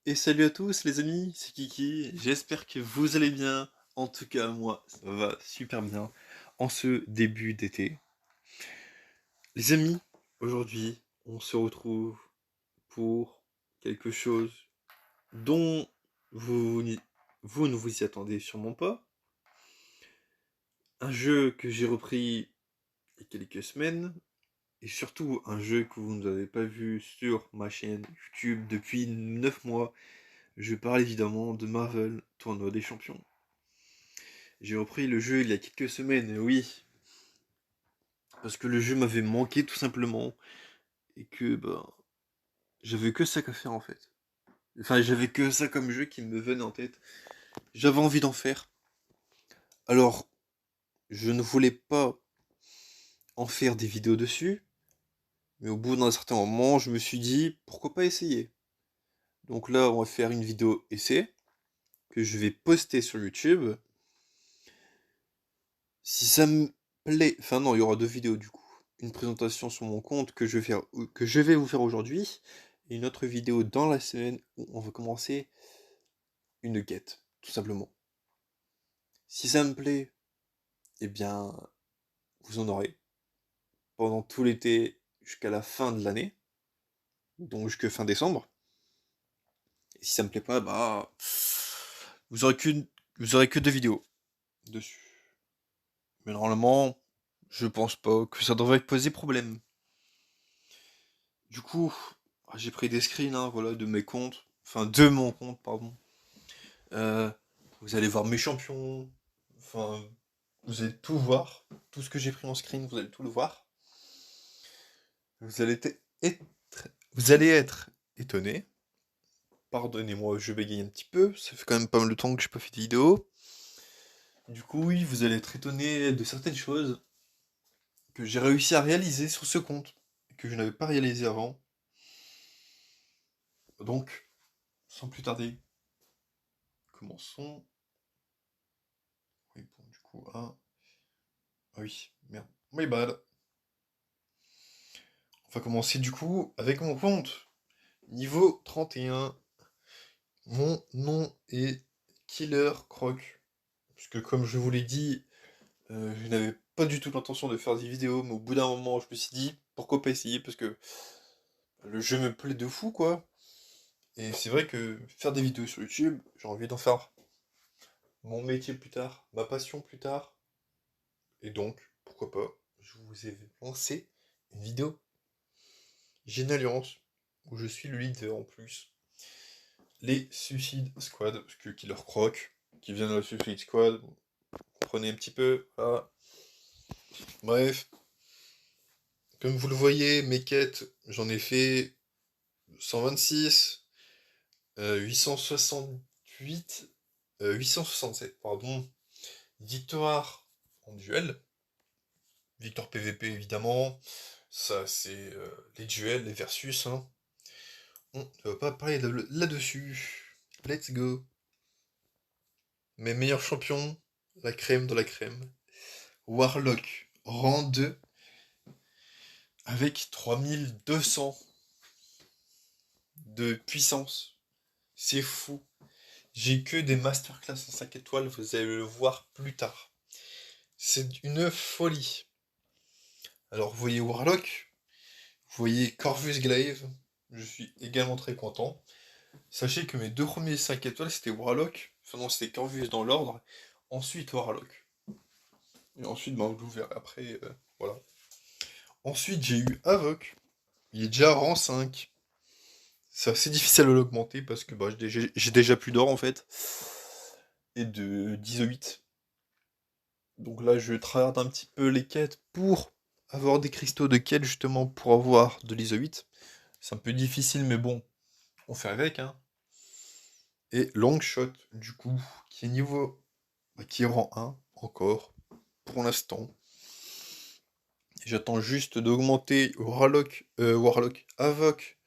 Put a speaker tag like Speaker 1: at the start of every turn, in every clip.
Speaker 1: Et salut à tous les amis, c'est Kiki, j'espère que vous allez bien. En tout cas, moi, ça va super bien en ce début d'été. Les amis, aujourd'hui, on se retrouve pour quelque chose dont vous, vous ne vous y attendez sûrement pas. Un jeu que j'ai repris il y a quelques semaines, et surtout un jeu que vous n'avez pas vu sur ma chaîne YouTube depuis 9 mois. Je parle évidemment de Marvel Tournoi des Champions. J'ai repris le jeu il y a quelques semaines, oui, parce que le jeu m'avait manqué tout simplement, et que j'avais que ça qu'à faire en fait. Enfin, j'avais que ça comme jeu qui me venait en tête. J'avais envie d'en faire. Alors, je ne voulais pas en faire des vidéos dessus, mais au bout d'un certain moment, je me suis dit, pourquoi pas essayer. Donc là, on va faire une vidéo essai, que je vais poster sur YouTube. Si ça me plaît, enfin non, il y aura deux vidéos du coup. Une présentation sur mon compte que je vais vous faire aujourd'hui, et une autre vidéo dans la semaine où on va commencer une quête, tout simplement. Si ça me plaît, eh bien, vous en aurez pendant tout l'été jusqu'à la fin de l'année, donc jusqu'à fin décembre. Et si ça me plaît pas, vous aurez qu'une, vous aurez que deux vidéos dessus. Mais normalement, je pense pas que ça devrait poser problème. Du coup, j'ai pris des screens, hein, voilà, de mes comptes, enfin de mon compte, pardon. Euh, vous allez voir mes champions, enfin, vous allez tout voir, tout ce que j'ai pris en screen, vous allez tout le voir. Vous allez vous allez être étonné. Pardonnez-moi, je bégaye un petit peu, ça fait quand même pas mal de temps que j'ai pas fait de vidéo. Du coup, oui, vous allez être étonné de certaines choses que j'ai réussi à réaliser sur ce compte, que je n'avais pas réalisé avant. Donc, sans plus tarder, commençons. Oui, bon, du coup, ah oui, merde. My bad. On va commencer du coup avec mon compte. Niveau 31, mon nom est Killer Croc. Puisque comme je vous l'ai dit, je n'avais pas du tout l'intention de faire des vidéos, mais au bout d'un moment, je me suis dit, pourquoi pas essayer, parce que le jeu me plaît de fou, quoi. Et c'est vrai que faire des vidéos sur YouTube, j'ai envie d'en faire mon métier plus tard, ma passion plus tard. Et donc, pourquoi pas, je vous ai lancé une vidéo. J'ai une alliance, où je suis le leader en plus. Les Suicide Squad, parce que Killer Croc, qui vient de la Suicide Squad, vous comprenez un petit peu, voilà. Bref, comme vous le voyez, mes quêtes, j'en ai fait 126, 868, 867, pardon, victoire en duel, victoire PVP évidemment, ça c'est les duels, les versus, hein. On ne va pas parler là-dessus, let's go. Mes meilleurs champions, la crème de la crème. Warlock, rang 2, avec 3200 de puissance. C'est fou. J'ai que des masterclass en 5 étoiles, vous allez le voir plus tard. C'est une folie. Alors, vous voyez Warlock, vous voyez Corvus Glaive, je suis également très content. Sachez que mes deux premiers 5 étoiles, c'était Warlock, enfin non, c'était Corvus dans l'ordre, ensuite Warlock. Et ensuite, je vous verrai après, voilà. Ensuite, j'ai eu Havok, il est déjà rang 5. C'est assez difficile à l'augmenter parce que j'ai déjà plus d'or en fait. Et de d'ISO 8. Donc là je tryhard un petit peu les quêtes pour avoir des cristaux de quête justement pour avoir de l'ISO 8. C'est un peu difficile mais bon, on fait avec hein. Et Longshot du coup, qui est qui est rang 1 encore, pour l'instant. J'attends juste d'augmenter Warlock Havok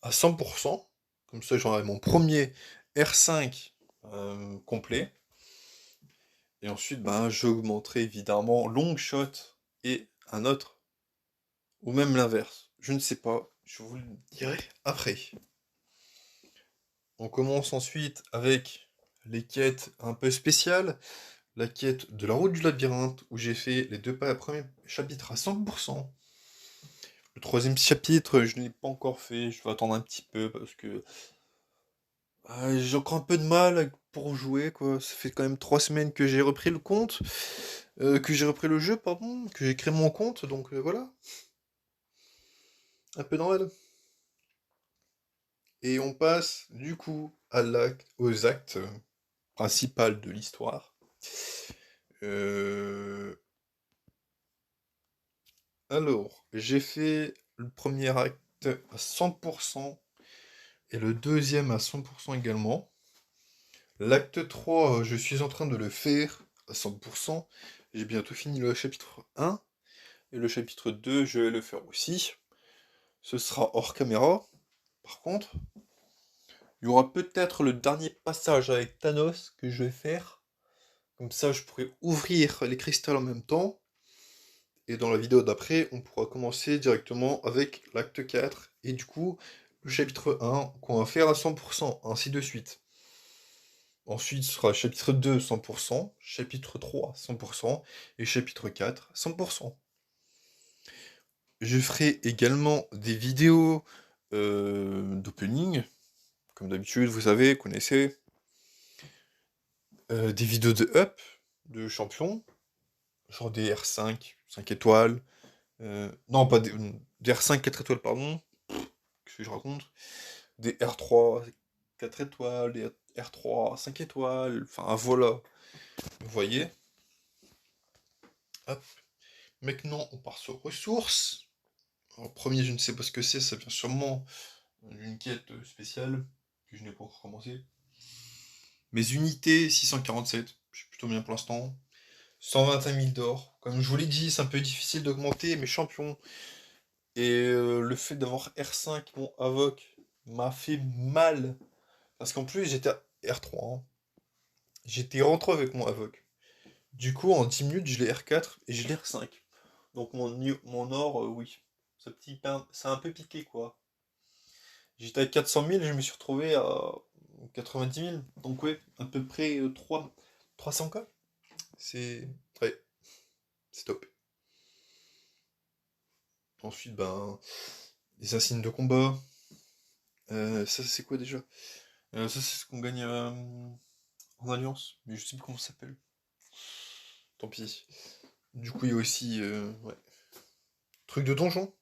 Speaker 1: à 100%. Comme ça j'aurai mon premier R5 complet. Et ensuite, j'augmenterai évidemment long shot et un autre, ou même l'inverse. Je ne sais pas, je vous le dirai après. On commence ensuite avec les quêtes un peu spéciales. La quête de la route du labyrinthe, où j'ai fait les deux premiers chapitres à 100%. Le troisième chapitre, je ne l'ai pas encore fait, je vais attendre un petit peu parce que j'ai encore un peu de mal pour jouer, quoi. Ça fait quand même 3 semaines que j'ai repris le compte, que j'ai repris le jeu, pardon, que j'ai créé mon compte, donc voilà, un peu normal. Et on passe du coup aux actes principaux de l'histoire. Euh, Alors, j'ai fait le premier acte à 100% et le deuxième à 100% également. L'acte 3, je suis en train de le faire à 100%. J'ai bientôt fini le chapitre 1. Et le chapitre 2, je vais le faire aussi. Ce sera hors caméra. Par contre, il y aura peut-être le dernier passage avec Thanos que je vais faire. Comme ça, je pourrai ouvrir les cristals en même temps. Et dans la vidéo d'après, on pourra commencer directement avec l'acte 4. Et du coup, le chapitre 1 qu'on va faire à 100%, ainsi de suite. Ensuite, ce sera chapitre 2, 100%, chapitre 3, 100%, et chapitre 4, 100%. Je ferai également des vidéos d'opening, comme d'habitude, vous savez, connaissez. Des vidéos de up, de champions, genre des R5, 5 étoiles. Non, pas des R5, 4 étoiles, pardon. Qu'est-ce que je raconte? Des R3, 4 étoiles, des R3, 5 étoiles. Enfin, voilà. Vous voyez? Hop. Maintenant, on part sur ressources. Alors, premier, je ne sais pas ce que c'est, ça vient sûrement d'une quête spéciale que je n'ai pas encore commencé. Mes unités, 647, je suis plutôt bien pour l'instant. 121 000 d'or. Comme je vous l'ai dit, c'est un peu difficile d'augmenter mes champions. Et le fait d'avoir R5, mon Avoc, m'a fait mal. Parce qu'en plus, j'étais à R3. Hein. J'étais rentré avec mon Avoc. Du coup, en 10 minutes, je l'ai R4 et je l'ai R5. Donc mon or, oui. Ça a un peu piqué, quoi. J'étais à 400 000, je me suis retrouvé à 90 000. Donc ouais, à peu près 300K. C'est... Ouais, c'est top. Ensuite, ben, les insignes de combat. Ça, c'est quoi déjà? Ça, c'est ce qu'on gagne en alliance. Mais je sais plus comment ça s'appelle. Tant pis. Du coup, il y a aussi... ouais. Truc de donjon.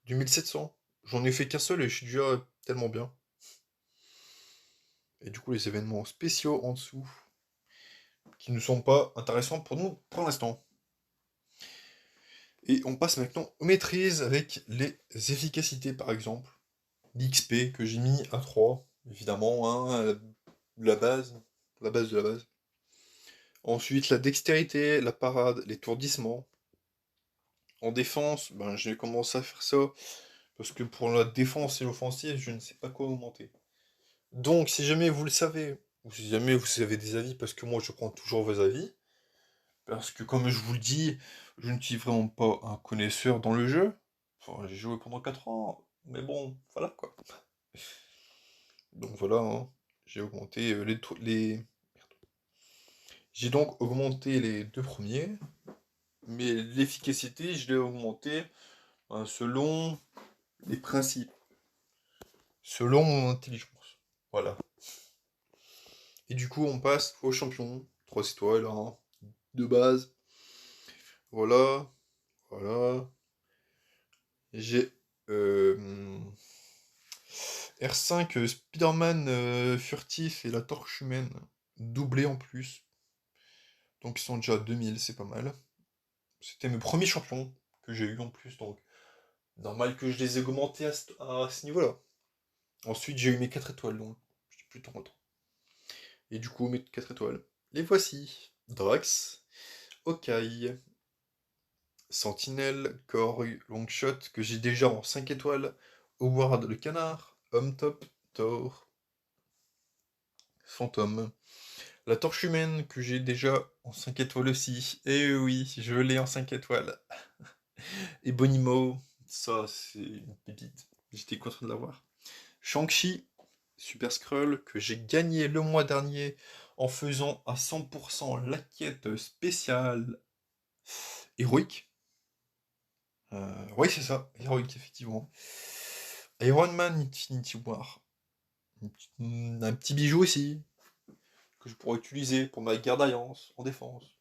Speaker 1: Du 1700. J'en ai fait qu'un seul et je suis déjà tellement bien. Et du coup, les événements spéciaux en dessous. Qui ne sont pas intéressants pour nous pour l'instant. Et on passe maintenant aux maîtrises avec les efficacités par exemple. L'XP que j'ai mis à 3, évidemment, hein, la base de la base. Ensuite la dextérité, la parade, l'étourdissement. En défense, ben, j'ai commencé à faire ça parce que pour la défense et l'offensive, je ne sais pas quoi augmenter. Donc si jamais vous le savez, ou si jamais vous avez des avis, parce que moi je prends toujours vos avis, parce que comme je vous le dis, je ne suis vraiment pas un connaisseur dans le jeu. Enfin, j'ai joué pendant 4 ans, mais bon, voilà quoi. Donc voilà, hein. J'ai augmenté J'ai donc augmenté les deux premiers, mais l'efficacité, je l'ai augmenté selon les principes, selon mon intelligence. Voilà. Et du coup, on passe au champion. 3 étoiles, hein, de base. Voilà. Voilà. J'ai R5 Spider-Man furtif et la torche humaine doublé en plus. Donc ils sont déjà à 2000, c'est pas mal. C'était mes premiers champions que j'ai eu en plus, donc normal que je les ai augmentés à ce niveau-là. Ensuite j'ai eu mes 4 étoiles, donc je suis plutôt content. Et du coup mes 4 étoiles. Les voici. Drax, Hawkeye, Sentinelle, Korg, Longshot, que j'ai déjà en 5 étoiles, Howard le canard, Homme Top, Thor, Fantôme, la torche humaine que j'ai déjà en 5 étoiles aussi. Et oui, je l'ai en 5 étoiles. Et Bonimo, ça c'est une pépite. J'étais content de l'avoir. Shang-Chi, Super Skrull que j'ai gagné le mois dernier en faisant à 100% la quête spéciale héroïque. Oui, c'est ça, héroïque, effectivement. Iron Man Infinity War. Un petit bijou aussi, que je pourrais utiliser pour ma garde d'alliance en défense.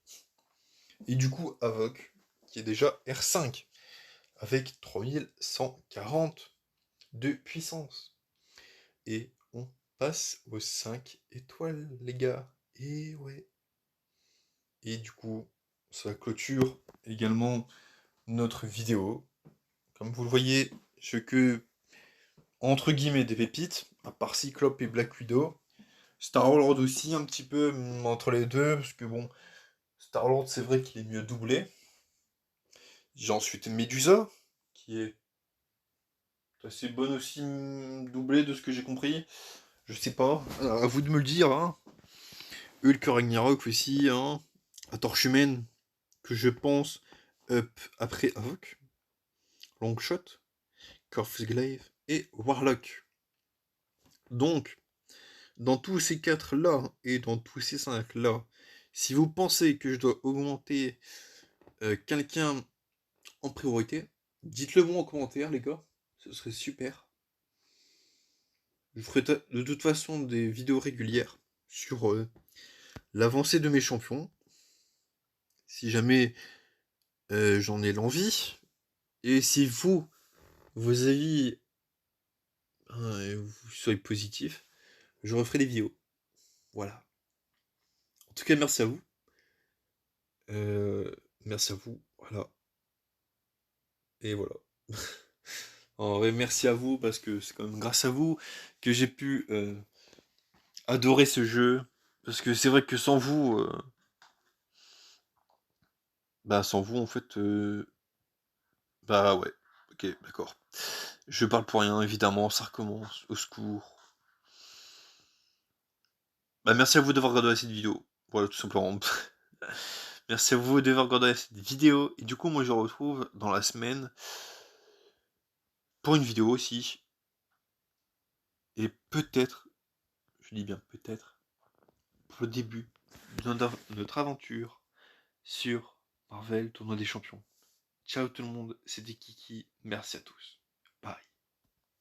Speaker 1: Et du coup, Avoc, qui est déjà R5, avec 3140 de puissance. Et on passe aux 5 étoiles, les gars. Et ouais. Et du coup, ça clôture également notre vidéo. Comme vous le voyez, je que entre guillemets des pépites, à part Cyclope et Black Widow. Star-Lord aussi un petit peu entre les deux, parce que bon, Star-Lord c'est vrai qu'il est mieux doublé. J'ai ensuite Medusa, qui est assez bonne aussi doublée de ce que j'ai compris. Je sais pas, à vous de me le dire. Hein. Hulk Ragnarok aussi, hein. La Torche Humaine, que je pense up après Havok. Longshot, Corvus Glaive et Warlock. Donc, dans tous ces 4 là et dans tous ces 5 là, si vous pensez que je dois augmenter quelqu'un en priorité, dites-le moi en commentaire, les gars. Ce serait super. Je ferai de toute façon des vidéos régulières sur l'avancée de mes champions. Si jamais j'en ai l'envie. Et si vos avis, vous soyez positifs, je referai des vidéos. Voilà. En tout cas, merci à vous. Merci à vous. Voilà. Et voilà. En vrai, merci à vous parce que c'est quand même grâce à vous que j'ai pu adorer ce jeu. Parce que c'est vrai que sans vous, sans vous en fait, bah ouais. Ok, d'accord. Je parle pour rien, évidemment, ça recommence. Au secours. Bah merci à vous d'avoir regardé cette vidéo. Voilà, tout simplement. Merci à vous d'avoir regardé cette vidéo. Et du coup, moi, je vous retrouve dans la semaine pour une vidéo aussi. Et peut-être, je dis bien peut-être, pour le début de notre aventure sur Marvel Tournoi des Champions. Ciao tout le monde, c'était Kiki. Merci à tous. Bye.